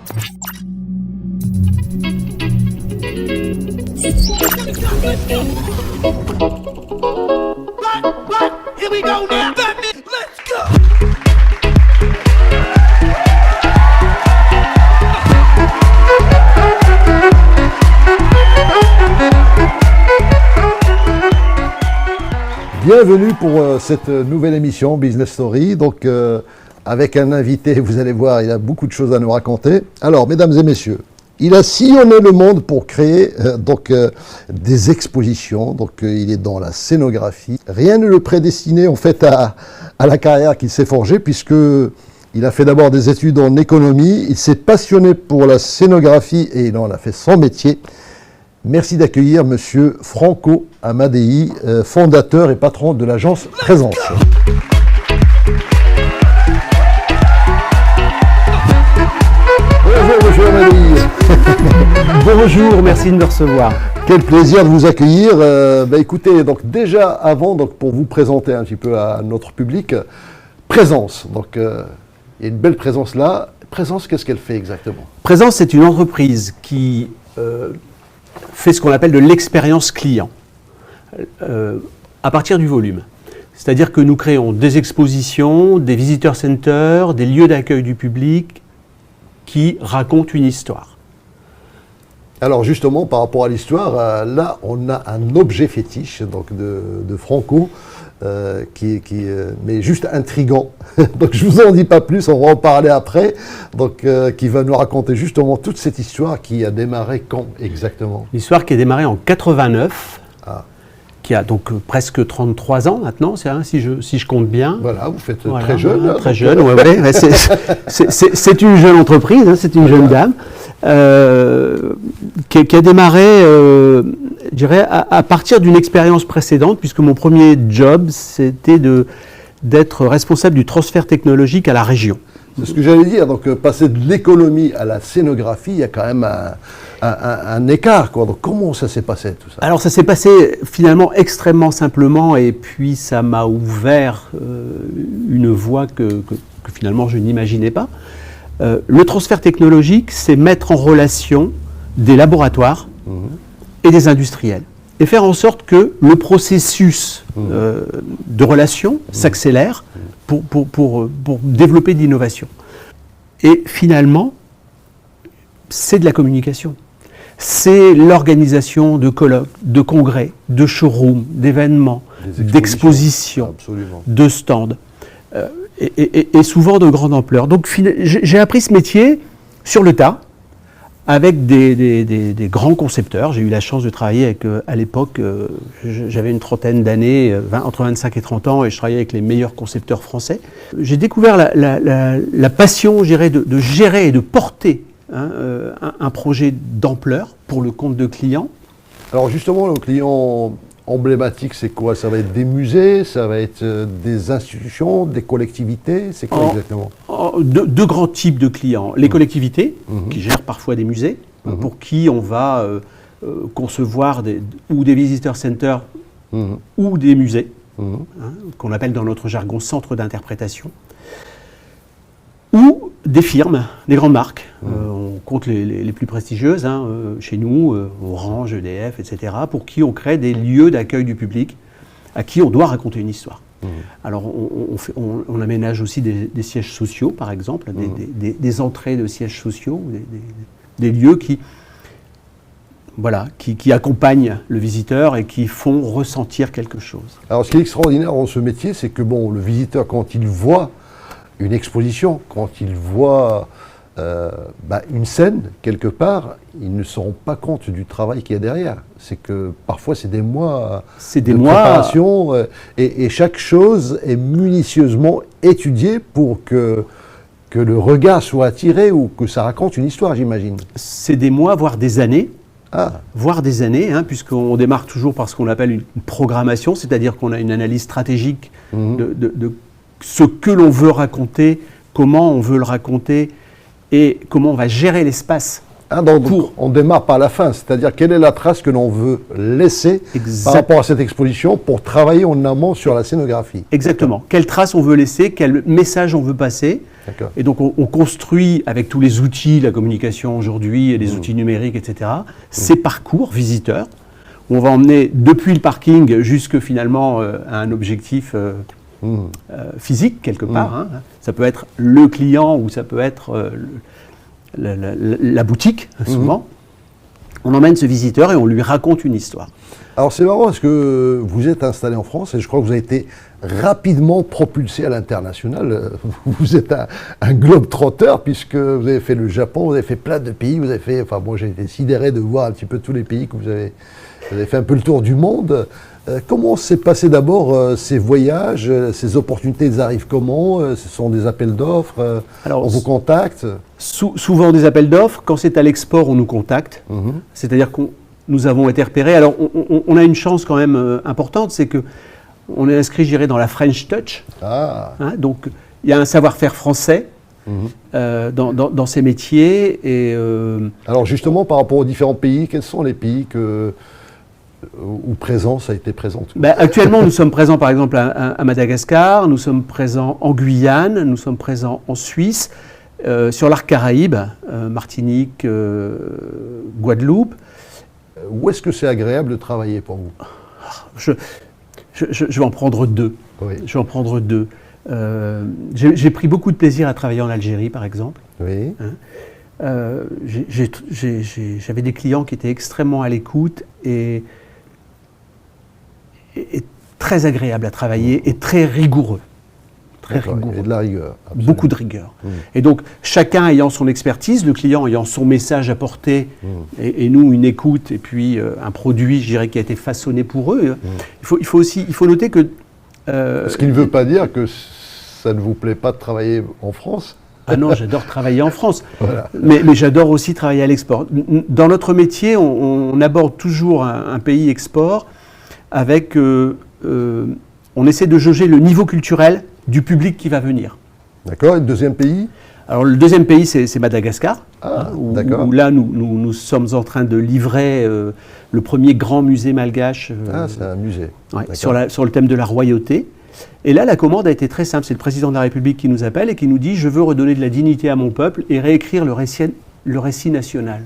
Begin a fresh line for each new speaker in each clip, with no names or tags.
Here we go now. Let's go.
Bienvenue pour cette nouvelle émission Business Story. Donc, avec un invité, vous allez voir, il a beaucoup de choses à nous raconter. Alors, mesdames et messieurs, il a sillonné le monde pour créer des expositions. Donc, il est dans la scénographie. Rien ne le prédestinait en fait à la carrière qu'il s'est forgée, puisque il a fait d'abord des études en économie. Il s'est passionné pour la scénographie et il en a fait son métier. Merci d'accueillir Monsieur Franco Amadei, fondateur et patron de l'agence Présence. Bonjour Monsieur Amadei.
Bonjour, merci de me recevoir.
Quel plaisir de vous accueillir. Écoutez, donc déjà avant, donc pour vous présenter un petit peu à notre public, Présence. Donc il y a une belle présence là. Présence, qu'est-ce qu'elle fait exactement?
Présence, c'est une entreprise qui fait ce qu'on appelle de l'expérience client à partir du volume. C'est-à-dire que nous créons des expositions, des visitor centers, des lieux d'accueil du public qui racontent une histoire.
Alors justement, par rapport à l'histoire, là on a un objet fétiche donc de Franco mais juste intriguant. Donc je vous en dis pas plus, on va en parler après. Donc qui va nous raconter justement toute cette histoire qui a démarré quand exactement?
L'histoire qui a démarré en 89, qui a donc presque 33 ans maintenant, si je compte bien.
Voilà, vous faites très jeune.
Voilà, très jeune, ouais, c'est une jeune entreprise, hein, c'est une jeune dame. Qui a démarré, je dirais, à partir d'une expérience précédente, puisque mon premier job, c'était d'être responsable du transfert technologique à la région.
C'est ce que j'allais dire, donc passer de l'économie à la scénographie, il y a quand même un écart, quoi. Donc comment ça s'est passé tout ça?
Alors ça s'est passé finalement extrêmement simplement, et puis ça m'a ouvert une voie que finalement je n'imaginais pas. Le transfert technologique, c'est mettre en relation des laboratoires et des industriels et faire en sorte que le processus de relation s'accélère pour développer de l'innovation. Et finalement, c'est de la communication. C'est l'organisation de colloques, de congrès, de showrooms, d'événements, d'expositions, de stands. Et souvent de grande ampleur. Donc j'ai appris ce métier sur le tas, avec des grands concepteurs. J'ai eu la chance de travailler avec, à l'époque, j'avais une trentaine d'années, entre 25 et 30 ans, et je travaillais avec les meilleurs concepteurs français. J'ai découvert la passion, je dirais, de gérer et de porter un projet d'ampleur pour le compte de clients. Alors justement, le client emblématique, c'est quoi? Ça va être des musées, ça va être des institutions, des collectivités, c'est quoi exactement? Deux grands types de clients. Les collectivités, qui gèrent parfois des musées, pour qui on va concevoir ou des visitor centers ou des musées, qu'on appelle dans notre jargon centres d'interprétation, ou des firmes, des grandes marques. On compte les plus prestigieuses, chez nous, Orange, EDF, etc., pour qui on crée des lieux d'accueil du public, à qui on doit raconter une histoire. Alors on aménage aussi des sièges sociaux, par exemple, des entrées de sièges sociaux, des lieux qui accompagnent le visiteur et qui font ressentir quelque chose.
Alors ce qui est extraordinaire dans ce métier, c'est que le visiteur, quand il voit une exposition, quand il voit une scène quelque part, ils ne se rendent pas compte du travail qu'il y a derrière. C'est que parfois c'est des mois de préparation et chaque chose est minutieusement étudiée pour que le regard soit attiré ou que ça raconte une histoire, j'imagine.
C'est des mois, voire des années. Voire des années, puisqu'on démarre toujours par ce qu'on appelle une programmation, c'est-à-dire qu'on a une analyse stratégique de ce que l'on veut raconter, comment on veut le raconter et comment on va gérer l'espace.
Donc on démarre par la fin, c'est-à-dire quelle est la trace que l'on veut laisser par rapport à cette exposition pour travailler en amont sur la scénographie.
Exactement. Quelle trace on veut laisser, quel message on veut passer,
D'accord.
Et donc on construit avec tous les outils, la communication aujourd'hui et les outils numériques, etc., ces parcours visiteurs, où on va emmener depuis le parking jusque finalement à un objectif physique quelque part. Hein. Ça peut être le client ou ça peut être la boutique, souvent. On emmène ce visiteur et on lui raconte une histoire.
Alors c'est marrant parce que vous êtes installé en France et je crois que vous avez été rapidement propulsé à l'international. Vous êtes un globe-trotteur puisque vous avez fait le Japon, vous avez fait plein de pays, vous avez fait, enfin moi j'ai été sidéré de voir un petit peu tous les pays que vous avez fait un peu le tour du monde. Comment s'est passé d'abord ces voyages, ces opportunités, elles arrivent comment? Ce sont des appels d'offres, on vous contacte?
Souvent des appels d'offres. Quand c'est à l'export, on nous contacte. C'est-à-dire que nous avons été repérés. Alors on a une chance quand même importante, c'est que on est inscrit, je dirais, dans la French Touch.
Ah.
Hein, donc il y a un savoir-faire français dans ces métiers. Et,
alors justement, par rapport aux différents pays, quels sont les pays où présence a été présente?
Actuellement, nous sommes présents par exemple à Madagascar, nous sommes présents en Guyane, nous sommes présents en Suisse, sur l'arc Caraïbe, Martinique, Guadeloupe.
Où est-ce que c'est agréable de travailler pour vous?
Je vais en prendre deux.
Oui.
Je vais en prendre deux. J'ai pris beaucoup de plaisir à travailler en Algérie, par exemple.
Oui.
J'avais des clients qui étaient extrêmement à l'écoute et très agréables à travailler et très rigoureux. Très rigoureux.
Et de la rigueur. Absolument.
Beaucoup de rigueur. Et donc, chacun ayant son expertise, le client ayant son message à porter, et nous, une écoute, et puis un produit, je dirais, qui a été façonné pour eux. Il faut noter que...
Ce qui ne veut pas dire que ça ne vous plaît pas de travailler en France.
Ah non, j'adore travailler en France,
Voilà.
mais j'adore aussi travailler à l'export. Dans notre métier, on aborde toujours un pays export avec... on essaie de jauger le niveau culturel du public qui va venir.
D'accord, et le deuxième pays?
Alors le deuxième pays, c'est Madagascar,
d'accord.
où là, nous sommes en train de livrer le premier grand musée malgache
C'est un musée.
sur le thème de la royauté. Et là, la commande a été très simple. C'est le président de la République qui nous appelle et qui nous dit « Je veux redonner de la dignité à mon peuple et réécrire le récit national ».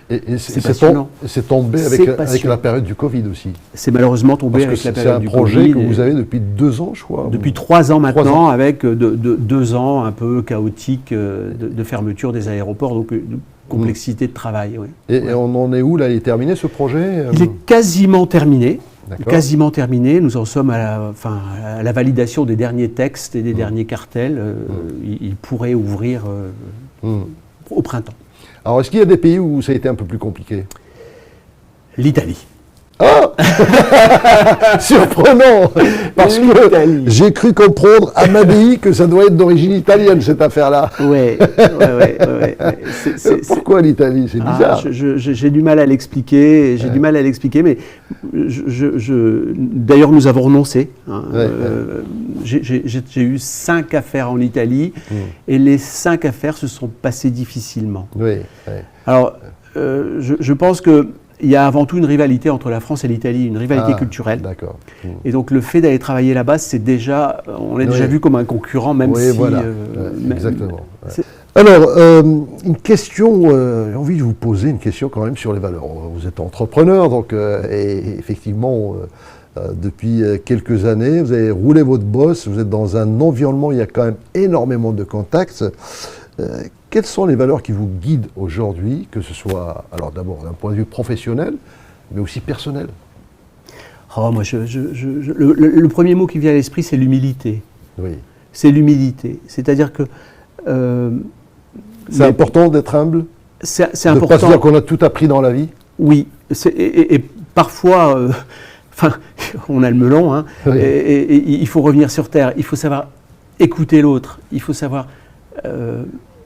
Et c'est tombé avec la période du Covid aussi.
C'est malheureusement tombé avec la période du Covid.
C'est un projet que vous avez depuis 2 ans, je crois.
Depuis 3 ans maintenant, avec 2 ans un peu chaotiques de fermeture des aéroports, donc de complexité de travail. Oui.
Et on en est où là? Il est terminé ce projet?
Il est quasiment terminé.
D'accord.
Quasiment terminé. Nous en sommes à la validation des derniers textes et des derniers cartels. Il pourrait ouvrir au printemps.
Alors, est-ce qu'il y a des pays où ça a été un peu plus compliqué?
L'Italie.
Ah Surprenant. Parce que j'ai cru comprendre à Madi que ça doit être d'origine italienne, cette affaire-là.
Oui.
Pourquoi l'Italie? C'est bizarre.
J'ai du mal à l'expliquer, mais d'ailleurs nous avons renoncé. J'ai eu 5 affaires en Italie et les 5 affaires se sont passées difficilement.
Oui.
Alors, je pense que il y a avant tout une rivalité entre la France et l'Italie, une rivalité culturelle.
D'accord.
Et donc le fait d'aller travailler là-bas, on est déjà vu comme un concurrent, même si...
Voilà. Exactement. Alors, une question, j'ai envie de vous poser une question quand même sur les valeurs. Vous êtes entrepreneur, donc, et effectivement, depuis quelques années, vous avez roulé votre bosse, vous êtes dans un environnement où il y a quand même énormément de contacts. Quelles sont les valeurs qui vous guident aujourd'hui, que ce soit, alors d'abord d'un point de vue professionnel, mais aussi personnel?
Moi, le premier mot qui vient à l'esprit, c'est l'humilité.
Oui.
C'est l'humilité. C'est-à-dire que...
c'est important d'être humble?
C'est important.
De ne pas se dire qu'on a tout appris dans la vie?
Oui. Et parfois, on a le melon, hein,
oui.
et il faut revenir sur terre. Il faut savoir écouter l'autre. Il faut savoir...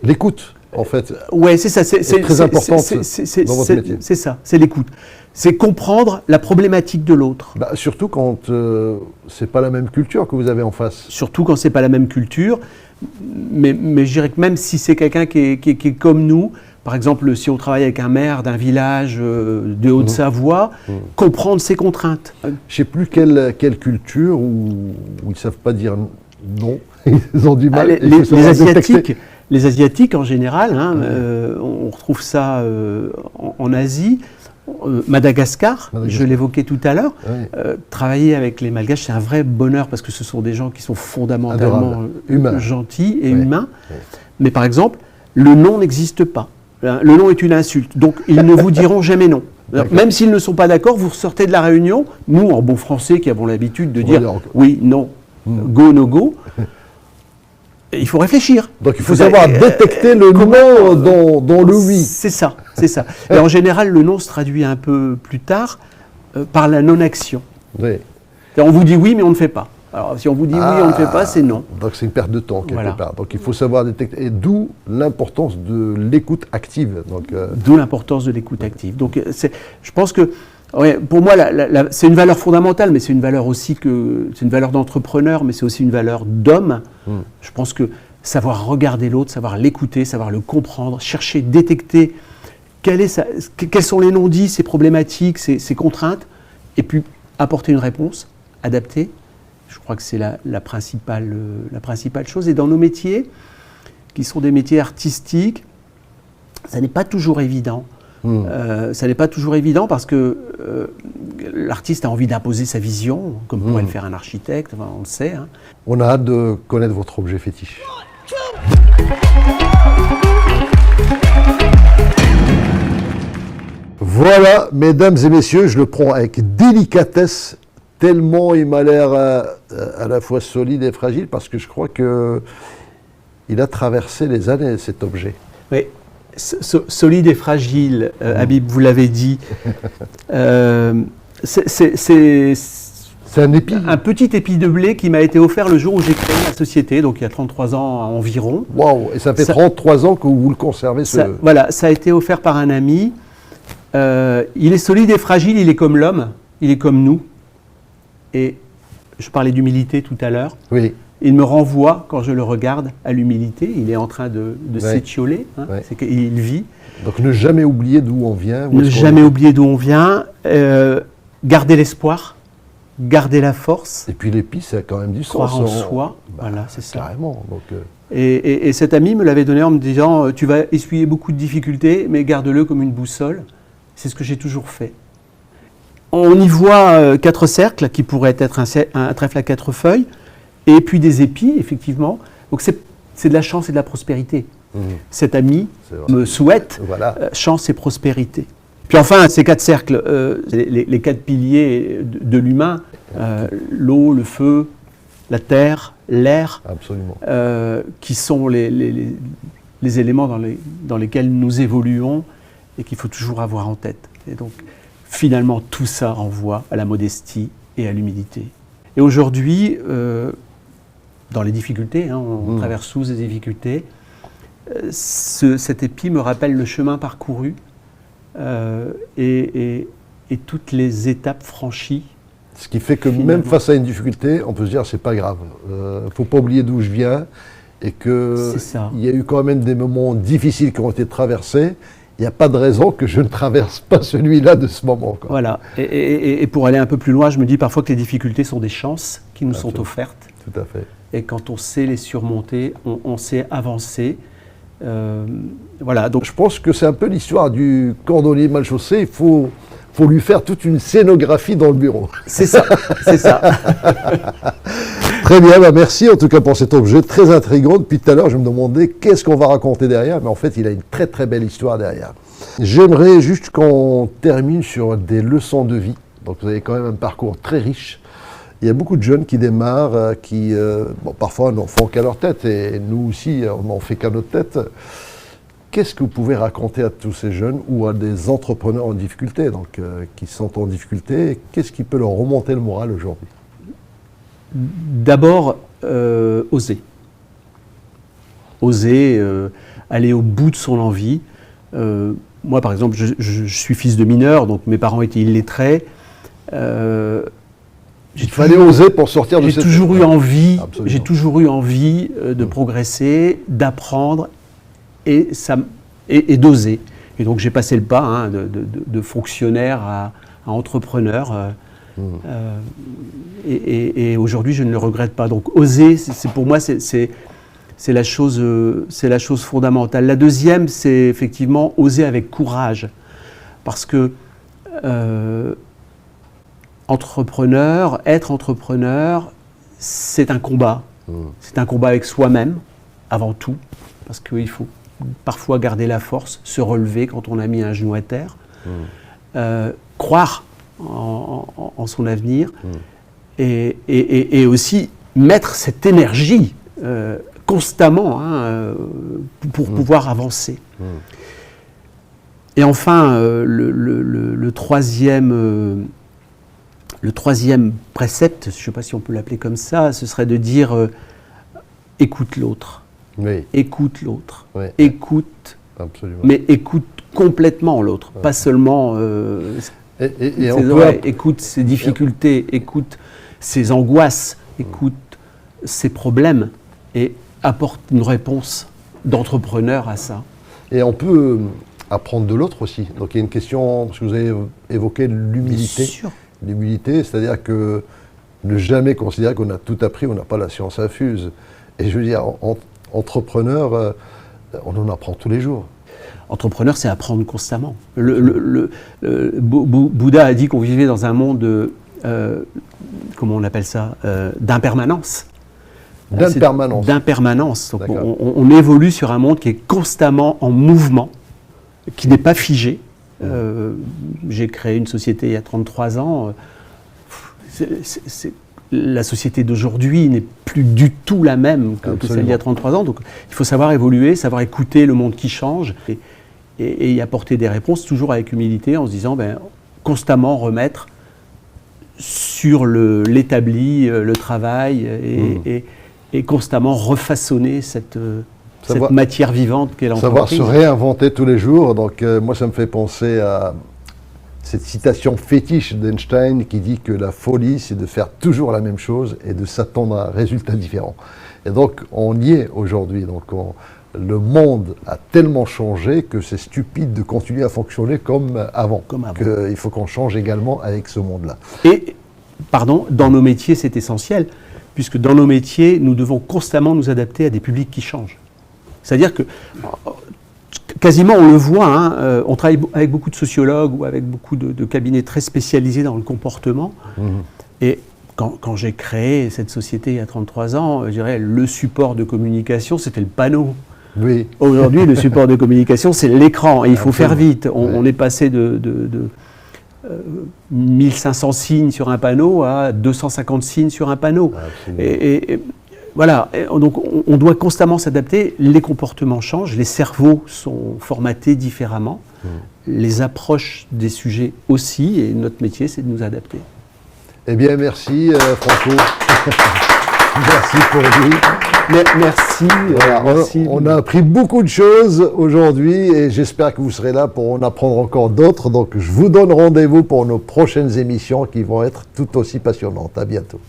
L'écoute, en fait.
Oui, c'est ça.
C'est très important dans votre métier.
C'est ça, c'est l'écoute. C'est comprendre la problématique de l'autre.
Surtout quand c'est pas la même culture que vous avez en face.
Surtout quand c'est pas la même culture. Mais je dirais que même si c'est quelqu'un qui est comme nous, par exemple, si on travaille avec un maire d'un village de Haute-Savoie, comprendre ses contraintes.
Je ne sais plus quelle culture où ils ne savent pas dire non. Ils ont du mal.
Les Asiatiques en général, hein, on retrouve ça en Asie. Madagascar, je l'évoquais tout à l'heure, travailler avec les Malgaches, c'est un vrai bonheur parce que ce sont des gens qui sont fondamentalement gentils et humains. Mais par exemple, le non n'existe pas. Le non est une insulte, donc ils ne vous diront jamais non. Même s'ils ne sont pas d'accord, vous sortez de la réunion, nous en bon français qui avons l'habitude de dire oui, non, go, no go. Il faut réfléchir.
Donc il faut savoir détecter le non dans le oui.
C'est ça, c'est ça. Et en général, le non se traduit un peu plus tard par la non-action.
Oui.
On vous dit oui, mais on ne fait pas. Alors si on vous dit oui, on ne fait pas, c'est non.
Donc c'est une perte de temps quelque part. Donc il faut savoir détecter. Et d'où l'importance de l'écoute active.
D'où l'importance de l'écoute active. Donc je pense que pour moi, c'est une valeur fondamentale, mais c'est une valeur aussi c'est une valeur d'entrepreneur, mais c'est aussi une valeur d'homme. Je pense que savoir regarder l'autre, savoir l'écouter, savoir le comprendre, chercher, détecter quels sont les non-dits, ses problématiques, ses contraintes, et puis apporter une réponse adaptée. Je crois que c'est la principale chose. Et dans nos métiers, qui sont des métiers artistiques, ça n'est pas toujours évident. Ça n'est pas toujours évident parce que l'artiste a envie d'imposer sa vision, comme pourrait le faire un architecte, enfin, on le sait. Hein.
On a hâte de connaître votre objet fétiche. Voilà, mesdames et messieurs, je le prends avec délicatesse, tellement il m'a l'air à la fois solide et fragile, parce que je crois qu'il a traversé les années, cet objet.
Oui. Solide et fragile, Habib, vous l'avez dit. C'est
un épi.
Un petit épi de blé qui m'a été offert le jour où j'ai créé la société, donc il y a 33 ans environ.
Waouh, et ça fait 33 ans que vous le conservez.
Voilà, ça a été offert par un ami. Il est solide et fragile, il est comme l'homme, il est comme nous. Et je parlais d'humilité tout à l'heure.
Oui.
Il me renvoie, quand je le regarde, à l'humilité. Il est en train de s'étioler, hein, c'est qu'il vit.
Donc ne jamais oublier d'où on vient.
Ne jamais oublier d'où on vient, garder l'espoir, garder la force.
Et puis l'épi, ça a quand même du sens.
Croire en soi, voilà, c'est ça.
Carrément. Donc,
et cet ami me l'avait donné en me disant, tu vas essuyer beaucoup de difficultés, mais garde-le comme une boussole. C'est ce que j'ai toujours fait. On y voit 4 cercles, qui pourraient être un trèfle à 4 feuilles. Et puis des épis, effectivement. Donc c'est de la chance et de la prospérité. Cet ami me souhaite chance et prospérité. Puis enfin, ces 4 cercles, les 4 piliers de l'humain, l'eau, le feu, la terre, l'air, qui sont les éléments dans lesquels nous évoluons et qu'il faut toujours avoir en tête. Et donc, finalement, tout ça renvoie à la modestie et à l'humilité. Et aujourd'hui, dans les difficultés, hein, on traverse tous des difficultés, cet épi me rappelle le chemin parcouru et toutes les étapes franchies.
Ce qui fait que même face à une difficulté, on peut se dire c'est pas grave. Faut pas oublier d'où je viens et que il y a eu quand même des moments difficiles qui ont été traversés. Il n'y a pas de raison que je ne traverse pas celui-là de ce moment. Quoi.
Voilà. Et pour aller un peu plus loin, je me dis parfois que les difficultés sont des chances qui nous sont offertes.
Tout à fait.
Et quand on sait les surmonter, on sait avancer. Voilà. Donc
je pense que c'est un peu l'histoire du cordonnier mal chaussé. Il faut lui faire toute une scénographie dans le bureau.
C'est ça, c'est ça.
Très bien, merci en tout cas pour cet objet très intriguant. Depuis tout à l'heure, je me demandais qu'est-ce qu'on va raconter derrière, mais en fait, il a une très très belle histoire derrière. J'aimerais juste qu'on termine sur des leçons de vie. Donc vous avez quand même un parcours très riche. Il y a beaucoup de jeunes qui démarrent, qui parfois n'en font qu'à leur tête, et nous aussi, on n'en fait qu'à notre tête. Qu'est-ce que vous pouvez raconter à tous ces jeunes ou à des entrepreneurs en difficulté, donc qui sont en difficulté? Qu'est-ce qui peut leur remonter le moral aujourd'hui?
D'abord, oser. Oser, aller au bout de son envie. Moi, par exemple, je suis fils de mineur, donc mes parents étaient illettrés.
Il fallait oser pour sortir de cette...
J'ai toujours eu envie de progresser, d'apprendre et d'oser. Et donc j'ai passé le pas de fonctionnaire à entrepreneur. Et aujourd'hui, je ne le regrette pas. Donc, oser, pour moi, c'est la chose fondamentale. La deuxième, c'est effectivement oser avec courage. Parce que être entrepreneur, c'est un combat. C'est un combat avec soi-même, avant tout. Parce qu'il faut parfois garder la force, se relever quand on a mis un genou à terre. Croire en son avenir. Et aussi mettre cette énergie constamment pour pouvoir avancer. Et enfin, le troisième précepte, je ne sais pas si on peut l'appeler comme ça, ce serait de dire écoute l'autre.
Oui.
Écoute l'autre.
Oui.
Écoute,
absolument.
Mais écoute complètement l'autre, pas seulement ses oreilles. Écoute ses difficultés, écoute ses angoisses, écoute ses problèmes et apporte une réponse d'entrepreneur à ça.
Et on peut apprendre de l'autre aussi. Donc il y a une question, parce que vous avez évoqué l'humilité.
Bien sûr.
L'humilité, c'est-à-dire que ne jamais considérer qu'on a tout appris, on n'a pas la science infuse. Et je veux dire, entrepreneur, on en apprend tous les jours.
Entrepreneur, c'est apprendre constamment. Bouddha a dit qu'on vivait dans un monde, comment on appelle ça, d'impermanence.
D'impermanence.
D'impermanence. Donc on évolue sur un monde qui est constamment en mouvement, qui n'est pas figé. J'ai créé une société il y a 33 ans. La société d'aujourd'hui n'est plus du tout la même que celle d'il y a 33 ans. Donc il faut savoir évoluer, savoir écouter le monde qui change et y apporter des réponses, toujours avec humilité, en se disant constamment remettre sur l'établi, le travail et constamment refaçonner cette matière vivante qu'est l'entreprise.
Savoir se réinventer tous les jours. Donc moi, ça me fait penser à cette citation fétiche d'Einstein qui dit que la folie, c'est de faire toujours la même chose et de s'attendre à un résultat différent. Et donc, on y est aujourd'hui. Donc, le monde a tellement changé que c'est stupide de continuer à fonctionner comme avant. Il faut qu'on change également avec ce monde-là.
Et, dans nos métiers, c'est essentiel, puisque dans nos métiers, nous devons constamment nous adapter à des publics qui changent. C'est-à-dire que quasiment, on le voit, on travaille avec beaucoup de sociologues ou avec beaucoup de cabinets très spécialisés dans le comportement. Et quand j'ai créé cette société il y a 33 ans, je dirais, le support de communication, c'était le panneau.
Oui.
Aujourd'hui, le support de communication, c'est l'écran. Et il faut faire vite. On est passé de 1500 signes sur un panneau à 250 signes sur un panneau. Et voilà, donc on doit constamment s'adapter, les comportements changent, les cerveaux sont formatés différemment, les approches des sujets aussi, et notre métier c'est de nous adapter.
Eh bien merci Franco, merci pour lui.
Merci. Merci.
On a appris beaucoup de choses aujourd'hui et j'espère que vous serez là pour en apprendre encore d'autres. Donc je vous donne rendez-vous pour nos prochaines émissions qui vont être tout aussi passionnantes. À bientôt.